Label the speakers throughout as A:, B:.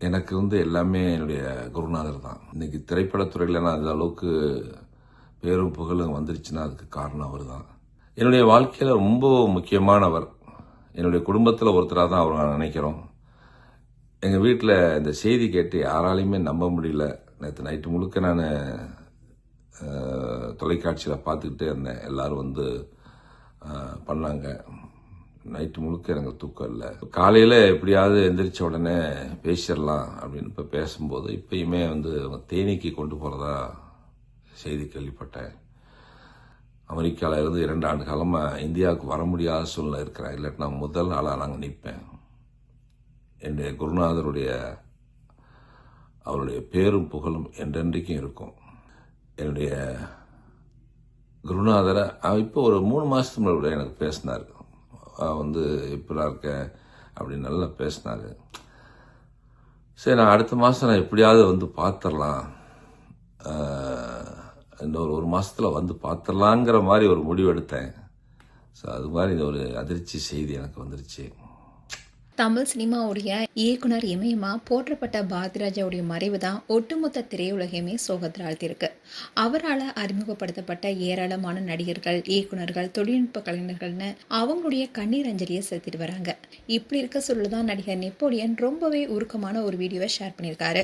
A: எனக்கு எல்லாமே என்னுடைய குருநாதர் தான். இன்னைக்கு திரைப்படத்துறையில் நான் அந்த அளவுக்கு பேரும் புகழும் வந்துருச்சுன்னா அதுக்கு காரணம் அவர் தான். என்னுடைய வாழ்க்கையில் ரொம்ப முக்கியமானவர். என்னுடைய குடும்பத்தில் ஒருத்தராக தான் அவர் நான் நினைக்கிறோம். எங்கள் வீட்டில் இந்த செய்தி கேட்டு யாராலையுமே நம்ப முடியல. நேற்று நைட்டு முழுக்க நான் தொலைக்காட்சியில் பார்த்துக்கிட்டே இருந்தேன். எல்லாரும் பண்ணாங்க. நைட்டு முழுக்க எனக்கு தூக்கம் இல்லை. காலையில் எப்படியாவது எந்திரிச்ச உடனே பேசிடலாம் அப்படின்னு இப்போ பேசும்போது இப்பயுமே தேனிக்கு கொண்டு போகிறதா செய்தி கேள்விப்பட்டேன். அமெரிக்காவில் இருந்து 2 ஆண்டு காலமாக இந்தியாவுக்கு வர முடியாத சூழ்நிலை இருக்கிறேன். இல்லாட்டி நான் முதல் ஆளாக நாங்கள் நிற்பேன். என்னுடைய குருநாதருடைய அவருடைய பேரும் புகழும் என்றென்றைக்கும் இருக்கும். என்னுடைய குருநாதரை இப்போ ஒரு 3 மாதத்துக்கு முன்னாடி எனக்கு பேசினார். எப்படா இருக்க அப்படின்னு நல்லா பேசினாரு. சரி, நான் அடுத்த மாதம் நான் எப்படியாவது பார்த்துடலாம், இன்னொரு 1 மாதத்தில் பார்த்துடலாங்கிற மாதிரி ஒரு முடிவு எடுத்தேன். ஸோ அது மாதிரி இந்த ஒரு அதிர்ச்சி செய்தி எனக்கு வந்துருச்சு.
B: தமிழ் சினிமாவுடைய இயக்குனர் இமயமா போற்றப்பட்ட பாரதிராஜாவுடைய மறைவு தான் ஒட்டுமொத்த திரையுலகையுமே சோகத்தில் ஆழ்த்திருக்கு. அவரால் அறிமுகப்படுத்தப்பட்ட ஏராளமான நடிகர்கள், இயக்குனர்கள், தொழில்நுட்ப கலைஞர்கள்னு அவங்களுடைய கண்ணீர் அஞ்சலியை செலுத்திட்டு வராங்க. இப்படி இருக்க சொல்லுதான் நடிகர் நெப்போலியன் ரொம்பவே உருக்கமான ஒரு வீடியோவை ஷேர் பண்ணியிருக்காரு.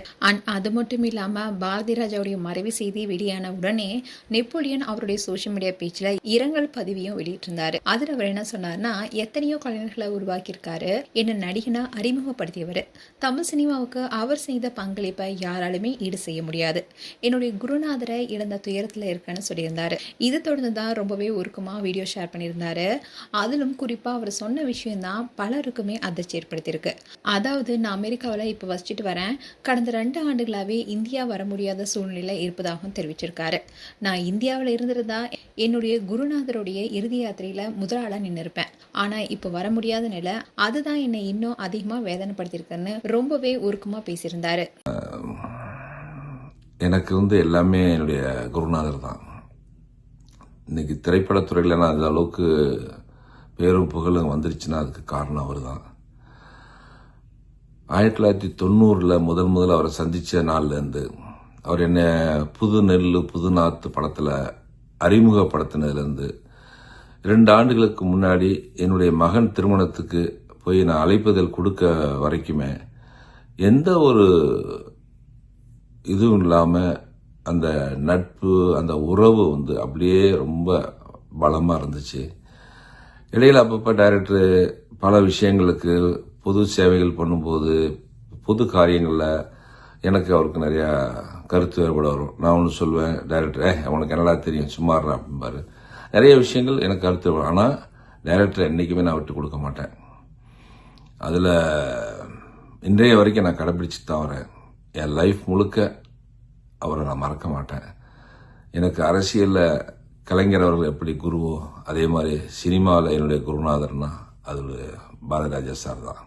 B: அது மட்டும் இல்லாமல் பாரதிராஜாவுடைய மறைவு செய்தி வெளியான உடனே நெப்போலியன் அவருடைய சோஷியல் மீடியா பேஜில் இரங்கல் பதிவையும் வெளியிட்டிருந்தாரு. அதில் அவர் என்ன சொன்னார்னா, எத்தனையோ கலைஞர்களை உருவாக்கியிருக்காரு, என்ன நடிகனா அறிமுகப்படுத்தியவர். தமிழ் சினிமாவுக்கு அவர் செய்த பங்களிப்பை யாராலுமே ஈடு செய்ய முடியாது. என்னுடைய குருநாதரை இழந்த துயரத்தில் இருக்கேன்னு சொல்லியிருந்தாரு. இது தொடர்ந்து தான் ரொம்பவே உருக்கமா வீடியோ ஷேர் பண்ணியிருந்தாரு. அதிலும் குறிப்பா அவர் சொன்ன விஷயம் தான் பலருக்குமே அதிர்ச்சி ஏற்படுத்தியிருக்கு. அதாவது, நான் அமெரிக்காவில் இப்போ வசிச்சுட்டு வரேன், கடந்த 2 ஆண்டுகளாவே இந்தியா வர முடியாத சூழ்நிலை இருப்பதாகவும் தெரிவிச்சிருக்காரு. நான் இந்தியாவில் இருந்திருந்தா என்னுடைய குருநாதருடைய இறுதி யாத்திரையில முதலாளா நின்று இருப்பேன். ஆனா இப்போ வர முடியாத நிலை, அதுதான் என்னை இன்னும் அதிகமாக வேதனைப்படுத்தியிருக்குன்னு ரொம்பவே உருக்கமாக பேசியிருந்தாரு.
A: எனக்கு எல்லாமே என்னுடைய குருநாதர் தான். இன்னைக்கு திரைப்படத்துறையில் நான் அந்த அளவுக்கு பேரும் புகழும் வந்துருச்சுன்னா அதுக்கு காரணம் அவர் தான். 1990 முதல் அவரை சந்தித்த நாள்லேருந்து அவர் என்னை புது நெல் புது நாத்து படத்தில் அறிமுகப்படுத்தினதுலேருந்து 2 ஆண்டுகளுக்கு முன்னாடி என்னுடைய மகன் திருமணத்துக்கு போய் நான் அழைப்பதில் கொடுக்க வரைக்குமே எந்த ஒரு இதுவும் இல்லாமல் அந்த நட்பு, அந்த உறவு அப்படியே ரொம்ப பலமாக இருந்துச்சு. இடையில் அப்பப்போ டைரக்டர் பல விஷயங்களுக்கு பொது சேவைகள் பண்ணும்போது, பொது காரியங்களில் எனக்கு அவருக்கு நிறையா கருத்து வேறுபாடு வரும். நான் ஒன்று சொல்வேன், டைரக்டர் அவனுக்கு என்னடா தெரியும் சும்மாறா அப்படிம்பாரு. நிறைய விஷயங்கள் எனக்கு கருத்து வரும். ஆனால் டைரக்டர் என்றைக்குமே நான் விட்டு கொடுக்க மாட்டேன். அதில் இன்றைய வரைக்கும் நான் கடைபிடிச்சு தான் வரேன். என் லைஃப் முழுக்க அவரை நான் மறக்க மாட்டேன். எனக்கு அரசியலில் கலைஞர் அவர்கள் எப்படி குருவோ, அதே மாதிரி சினிமாவில் என்னுடைய குருநாதர்னா அது பாரதிராஜா சார் தான்.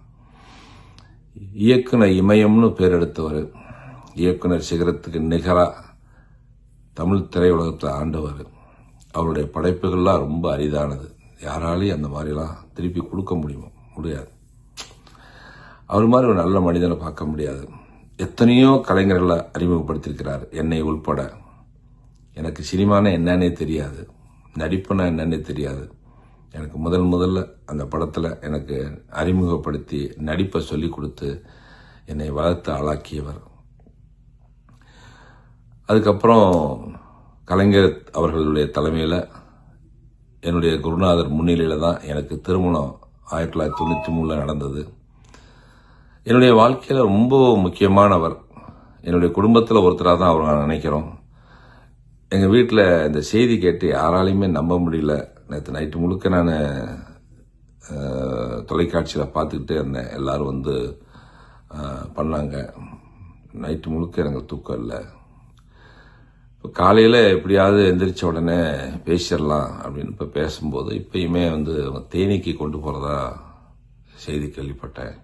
A: இயக்குனர் இமயம்னு பேர் எடுத்தவர், இயக்குனர் சிகரத்துக்கு நிகராக தமிழ் திரையுலகத்தில் ஆண்டவர். அவருடைய படைப்புகள்லாம் ரொம்ப அரிதானது. யாராலையும் அந்த மாதிரிலாம் திருப்பி கொடுக்க முடியாது. அவர் மாதிரி ஒரு நல்ல மனிதனை பார்க்க முடியாது. எத்தனையோ கலைஞர்களை அறிமுகப்படுத்தியிருக்கிறார், என்னை உள்பட. எனக்கு சினிமானா என்னன்னே தெரியாது, நடிப்புனா என்னன்னே தெரியாது. எனக்கு முதல்ல அந்த படத்தில் எனக்கு அறிமுகப்படுத்தி நடிப்பை சொல்லி கொடுத்து என்னை வளர்த்து ஆளாக்கியவர். அதுக்கப்புறம் கலைஞர் அவர்களுடைய தலைமையில் என்னுடைய குருநாதர் முன்னிலையில் தான் எனக்கு திருமணம் 1993 நடந்தது. என்னுடைய வாழ்க்கையில் ரொம்ப முக்கியமானவர். என்னுடைய குடும்பத்தில் ஒருத்தராக தான் அவர் நான் நினைக்கிறோம். எங்கள் வீட்டில் இந்த செய்தி கேட்டு யாராலையுமே நம்ப முடியல. நேற்று நைட்டு முழுக்க நான் தொலைக்காட்சியில் பார்த்துக்கிட்டே இருந்தேன். எல்லாரும் பண்ணாங்க. நைட்டு முழுக்க எனக்கு தூக்கம் இல்லை. இப்போ காலையில் எப்படியாவது எந்திரிச்ச உடனே பேசிடலாம் அப்படின்னு இப்போ பேசும்போது இப்பயுமே தேனிக்கு கொண்டு போகிறதா செய்தி கேள்விப்பட்டேன்.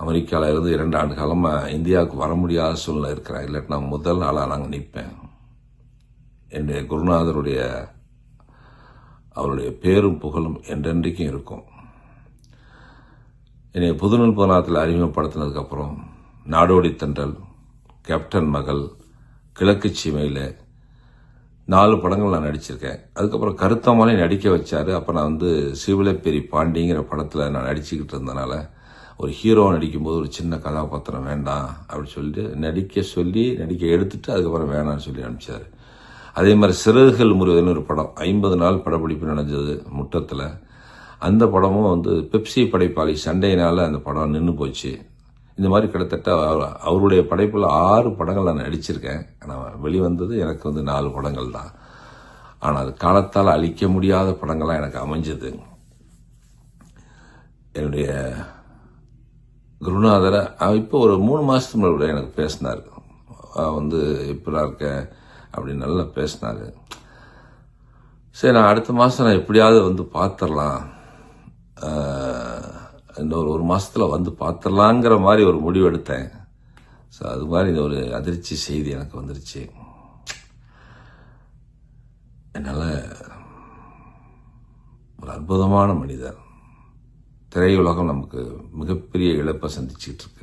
A: அமெரிக்காவில் இருந்து 2 ஆண்டு காலமாக இந்தியாவுக்கு வர முடியாத சூழ்நிலை இருக்கிறேன். இல்லாட்டி நான் முதல் ஆளாக நாங்கள் நிற்பேன். என்னுடைய குருநாதருடைய அவருடைய பேரும் புகழும் என்றென்றைக்கும் இருக்கும். என்னை புதுநூல் புராணத்தில் அறிமுகப்படுத்தினதுக்கப்புறம் நாடோடி தென்றல், கேப்டன் மகள், கிழக்கு சீமையில் 4 படங்கள் நான் நடிச்சிருக்கேன். அதுக்கப்புறம் கருத்தமாலே நடிக்க வச்சாரு. அப்போ நான் சிவலப்பேரி பாண்டிங்கிற படத்தில் நான் நடிச்சுக்கிட்டு இருந்தனால ஒரு ஹீரோ நடிக்கும்போது ஒரு சின்ன கதாபாத்திரம் வேண்டாம் அப்படின்னு சொல்லிட்டு நடிக்க எடுத்துட்டு அதுக்கப்புறம் வேணாம்னு சொல்லி அனுப்பிச்சாரு. அதே மாதிரி சிறகுகள் முறிவதுன்னு ஒரு படம் 50 நாள் படப்பிடிப்பு நடந்தது முட்டத்தில். அந்த படமும் பெப்சி படைப்பாளி சண்டையினால அந்த படம் நின்று போச்சு. இந்த மாதிரி கிட்டத்தட்ட அவருடைய படைப்பில் 6 படங்கள் நான் நடிச்சிருக்கேன். ஆனால் வெளிவந்தது எனக்கு 4 படங்கள் தான். ஆனால் அது காலத்தால் அழிக்க முடியாத படங்களாக எனக்கு அமைஞ்சது. என்னுடைய குருநாதரை இப்போ ஒரு 3 மாதத்துக்கு முன்னாடி எனக்கு பேசினார். எப்படா இருக்க அப்படின்னு நல்லா பேசினாரு. சரி, நான் அடுத்த மாதம் நான் எப்படியாவது பார்த்துடலாம், இன்னொரு 1 மாதத்தில் பார்த்துடலாங்கிற மாதிரி ஒரு முடிவு எடுத்தேன். ஸோ அது மாதிரி இந்த ஒரு அதிர்ச்சி செய்தி எனக்கு வந்துருச்சு. என்னால் ஒரு அற்புதமான மனிதர். திரையுலகம் நமக்கு மிகப்பெரிய இழப்பை சந்திச்சுட்டு இருக்கு.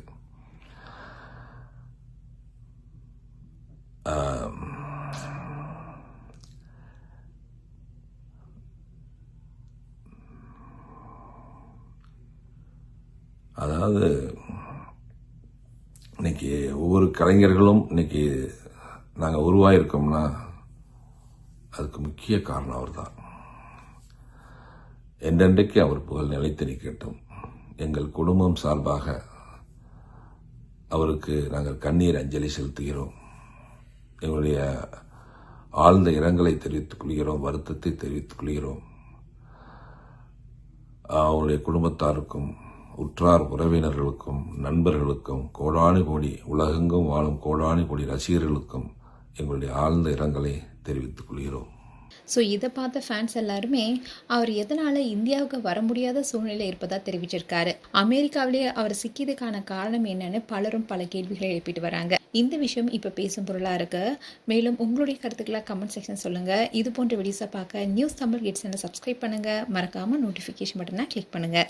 A: அதாவது இன்னைக்கு ஒவ்வொரு கலைஞர்களும் இன்னைக்கு நாங்கள் உருவாயிருக்கோம்னா அதுக்கு முக்கிய காரணம் அவர் தான். என்றென்றைக்கு அவர் புகழ் நிலைத்து நிற்கட்டும். எங்கள் குடும்பம் சார்பாக அவருக்கு நாங்கள் கண்ணீர் அஞ்சலி செலுத்துகிறோம். எங்களுடைய ஆழ்ந்த இரங்கலை தெரிவித்துக் கொள்கிறோம், வருத்தத்தை தெரிவித்துக் கொள்கிறோம். அவருடைய குடும்பத்தாருக்கும் உற்றார் உறவினர்களுக்கும் நண்பர்களுக்கும் கோடானு கோடி உலகெங்கும் வாழும் கோடானு கோடி ரசிகர்களுக்கும் எங்களுடைய ஆழ்ந்த இரங்கலை தெரிவித்துக் கொள்கிறோம்.
B: ஸோ இதை பார்த்த ஃபேன்ஸ் எல்லாருமே அவர் எதனால் இந்தியாவுக்கு வர முடியாத சூழ்நிலை இருப்பதாக தெரிவிச்சிருக்காரு. அமெரிக்காவிலேயே அவர் சிக்கியதுக்கான காரணம் என்னன்னு பலரும் பல கேள்விகளை எழுப்பிட்டு வராங்க. இந்த விஷயம் இப்போ பேசும் பொருளாக இருக்கு. மேலும் உங்களுடைய கருத்துக்களை கமெண்ட் செக்ஷன் சொல்லுங்கள். இது போன்ற வீடியோஸை பார்க்க நியூஸ் தமிழ் கிட்ஸ் சேனலை சப்ஸ்கிரைப் பண்ணுங்கள். மறக்காமல் நோட்டிஃபிகேஷன் பட்டனை கிளிக் பண்ணுங்கள்.